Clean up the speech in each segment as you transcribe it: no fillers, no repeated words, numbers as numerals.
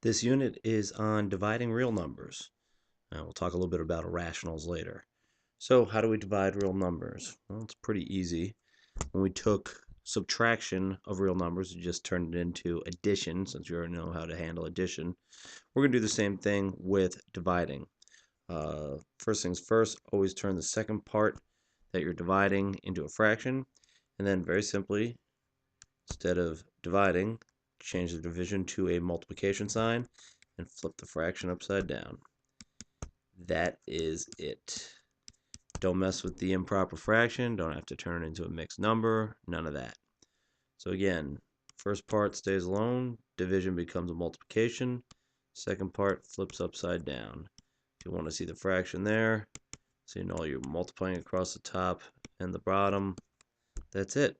This unit is on dividing real numbers. We'll talk a little bit about irrationals later. So how do we divide real numbers? Well, it's pretty easy. When we took subtraction of real numbers, we just turned it into addition, since you already know how to handle addition. We're going to do the same thing with dividing. First things first, always turn the second part that you're dividing into a fraction, and then very simply, instead of dividing, change the division to a multiplication sign and flip the fraction upside down. That is it. Don't mess with the improper fraction. Don't have to turn it into a mixed number. None of that. So again, first part stays alone. Division becomes a multiplication. Second part flips upside down. If you want to see the fraction there, so you know you're multiplying across the top and the bottom. That's it.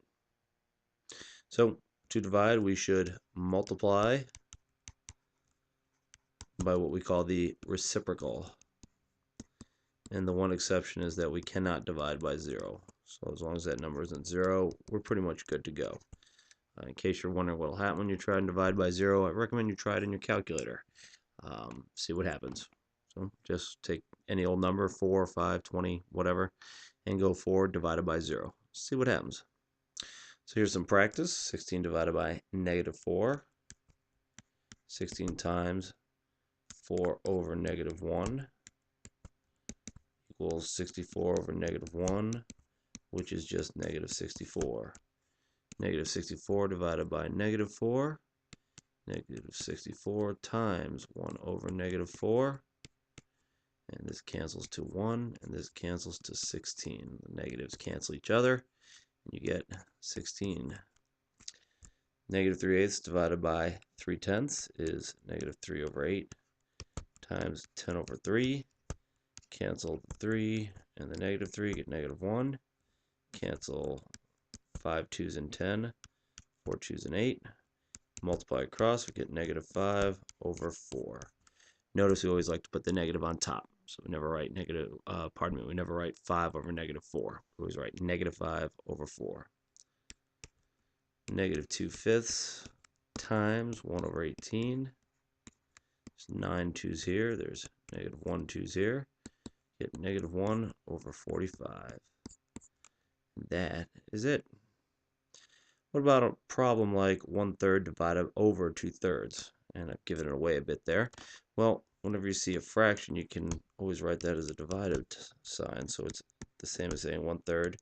So to divide, we should multiply by what we call the reciprocal. And the one exception is that we cannot divide by 0. So as long as that number isn't 0, we're pretty much good to go. In case you're wondering what will happen when you try and divide by 0, I recommend you try it in your calculator. See what happens. So just take any old number, 4, 5, 20, whatever, and go forward, divided by 0. See what happens. So here's some practice. 16 divided by -4. 16 times 4 over -1 equals 64 over -1, which is just -64. -64 divided by -4. -64 times 1 over -4. And this cancels to 1, and this cancels to 16. The negatives cancel each other, and you get 16. -3/8 divided by 3/10 is -3 over 8 times 10 over 3. Cancel the 3 and the -3, get -1. Cancel 5 2s and 10, 4 2s and 8. Multiply across, we get -5 over 4. Notice we always like to put the negative on top. So we never write we never write 5 over -4. We always write -5 over 4. -2/5 times 1 over 18. There's 9 2's here. There's -1 2's here. Get -1 over 45. That is it. What about a problem like 1/3 divided over 2/3? And I've given it away a bit there. Well, whenever you see a fraction, you can always write that as a divided sign. So it's the same as saying 1/3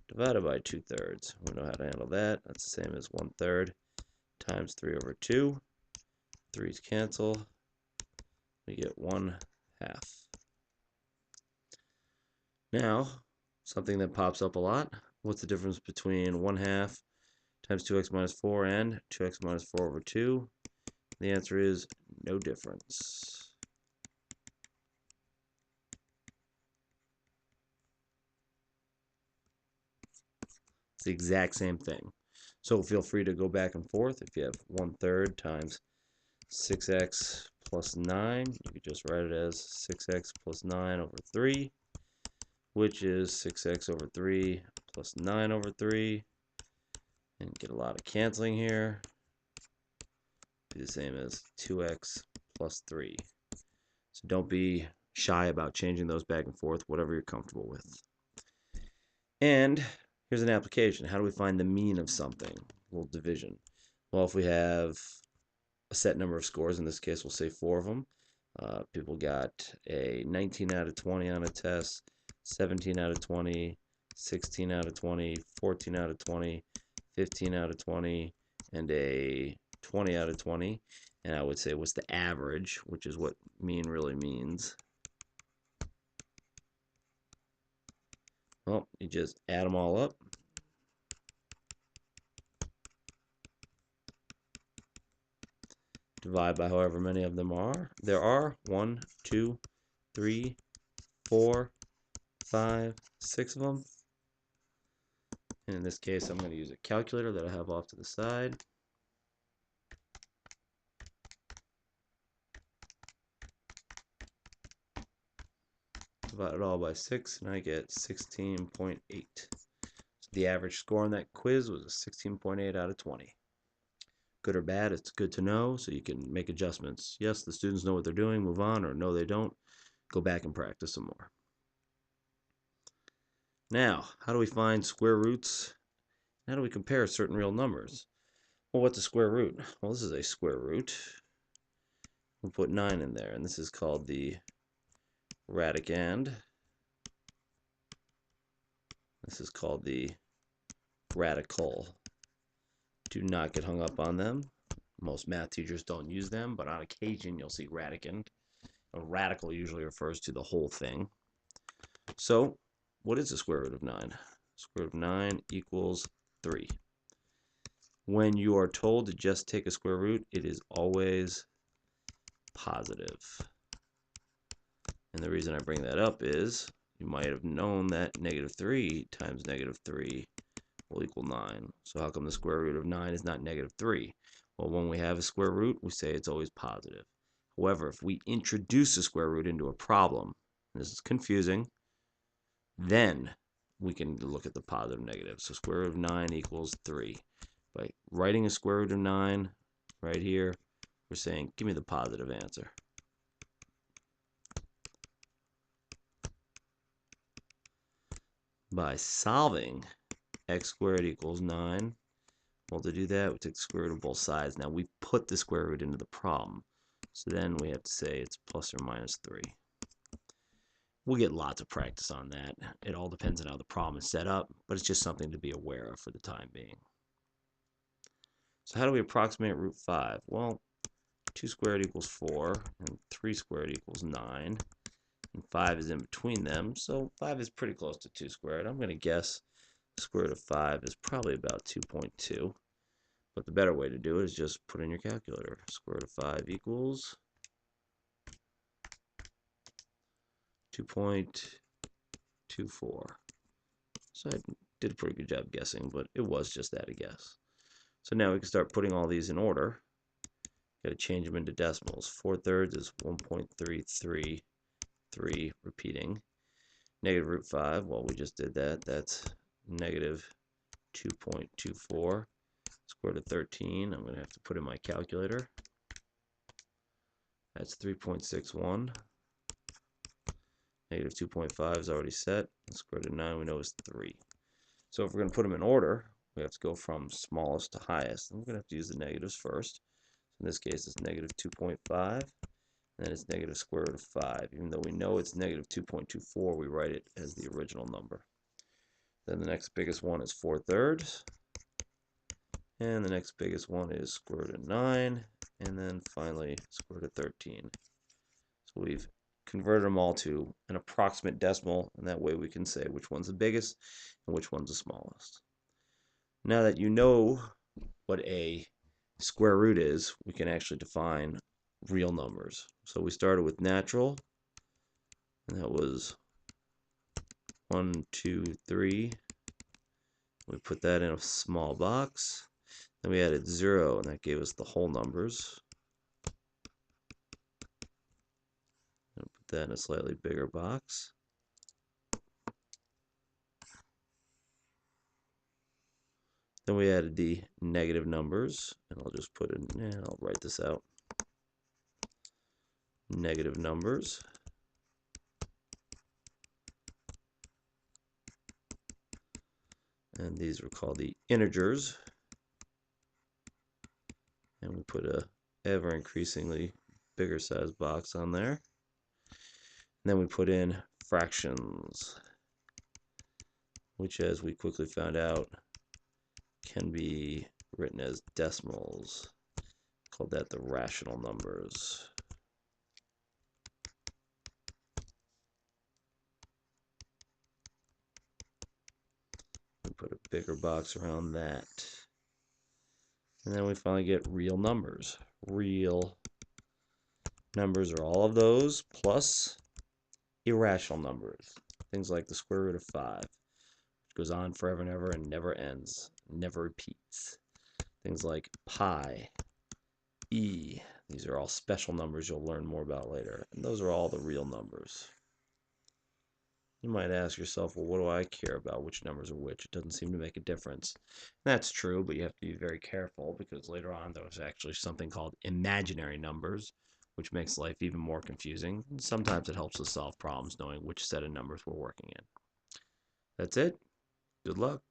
divided by 2/3. We know how to handle that. That's the same as 1/3 times 3 over 2. 3's cancel. We get 1/2. Now, something that pops up a lot. What's the difference between 1/2 times 2x minus 4 and 2x minus 4 over 2? The answer is no difference. It's the exact same thing. So feel free to go back and forth. If you have 1/3 times 6x plus 9, you could just write it as 6x plus 9 over 3, which is 6x over 3 plus 9 over 3. And get a lot of canceling here. Be the same as 2x plus 3. So don't be shy about changing those back and forth, whatever you're comfortable with. And here's an application. How do we find the mean of something? A little division. Well, if we have a set number of scores, in this case we'll say 4 of them. People got a 19 out of 20 on a test, 17 out of 20, 16 out of 20, 14 out of 20, 15 out of 20, and a 20 out of 20. And I would say what's the average, which is what mean really means. Well, you just add them all up. Divide by however many of them are. There are 1, 2, 3, 4, 5, 6 of them. And in this case, I'm going to use a calculator that I have off to the side. Divide it all by 6, and I get 16.8. So the average score on that quiz was a 16.8 out of 20. good or bad, it's good to know so you can make adjustments. Yes, the students know what they're doing, move on, or no, they don't, go back and practice some more. Now, how do we find square roots? How do we compare certain real numbers? Well, what's a square root? Well, this is a square root. We'll put 9 in there, and this is called the radicand. This is called the radical. Do not get hung up on them. Most math teachers don't use them, but on occasion you'll see radicand. A radical usually refers to the whole thing. So, what is the square root of 9? Square root of 9 equals 3. When you are told to just take a square root, it is always positive. And the reason I bring that up is you might have known that negative 3 times negative 3 will equal 9. So how come the square root of 9 is not negative 3? Well, when we have a square root, we say it's always positive. However, if we introduce a square root into a problem, this is confusing, then we can look at the positive and negative. So square root of 9 equals 3. By writing a square root of 9 right here, we're saying, give me the positive answer. By solving x squared equals 9, well, to do that, we take the square root of both sides. Now, we put the square root into the problem. So then we have to say it's plus or minus 3. We'll get lots of practice on that. It all depends on how the problem is set up, but it's just something to be aware of for the time being. So how do we approximate root 5? Well, 2 squared equals 4, and 3 squared equals 9, and 5 is in between them, so 5 is pretty close to 2 squared. I'm going to guess the square root of 5 is probably about 2.2, but the better way to do it is just put in your calculator. Square root of 5 equals 2.24. So I did a pretty good job guessing, but it was just that, a guess. So now we can start putting all these in order. Got to change them into decimals. 4/3 is 1.333, repeating. Negative root 5, well, we just did that. That's negative 2.24. Square root of 13, I'm going to have to put in my calculator. That's 3.61. Negative 2.5 is already set. Square root of 9 we know is 3. So if we're going to put them in order, we have to go from smallest to highest. And we're going to have to use the negatives first. In this case, it's negative 2.5, and then it's negative square root of 5. Even though we know it's negative 2.24, we write it as the original number. Then the next biggest one is 4/3, and the next biggest one is square root of 9, and then finally square root of 13. So we've converted them all to an approximate decimal, and that way we can say which one's the biggest and which one's the smallest. Now that you know what a square root is, we can actually define real numbers. So we started with natural, and that was 1, 2, 3. We put that in a small box. Then we added 0, and that gave us the whole numbers. And put that in a slightly bigger box. Then we added the negative numbers, and I'll just put in, I'll write this out. Negative numbers. And these were called the integers. And we put a ever increasingly bigger size box on there. And then we put in fractions, which, as we quickly found out, can be written as decimals. Called that the rational numbers. We put a bigger box around that. And then we finally get real numbers. Real numbers are all of those plus irrational numbers. Things like the square root of 5, which goes on forever and ever and never ends, never repeats. Things like pi, e. These are all special numbers you'll learn more about later. And those are all the real numbers. You might ask yourself, well, what do I care about which numbers are which? It doesn't seem to make a difference. That's true, but you have to be very careful because later on there's actually something called imaginary numbers, which makes life even more confusing. Sometimes it helps us solve problems knowing which set of numbers we're working in. That's it. Good luck.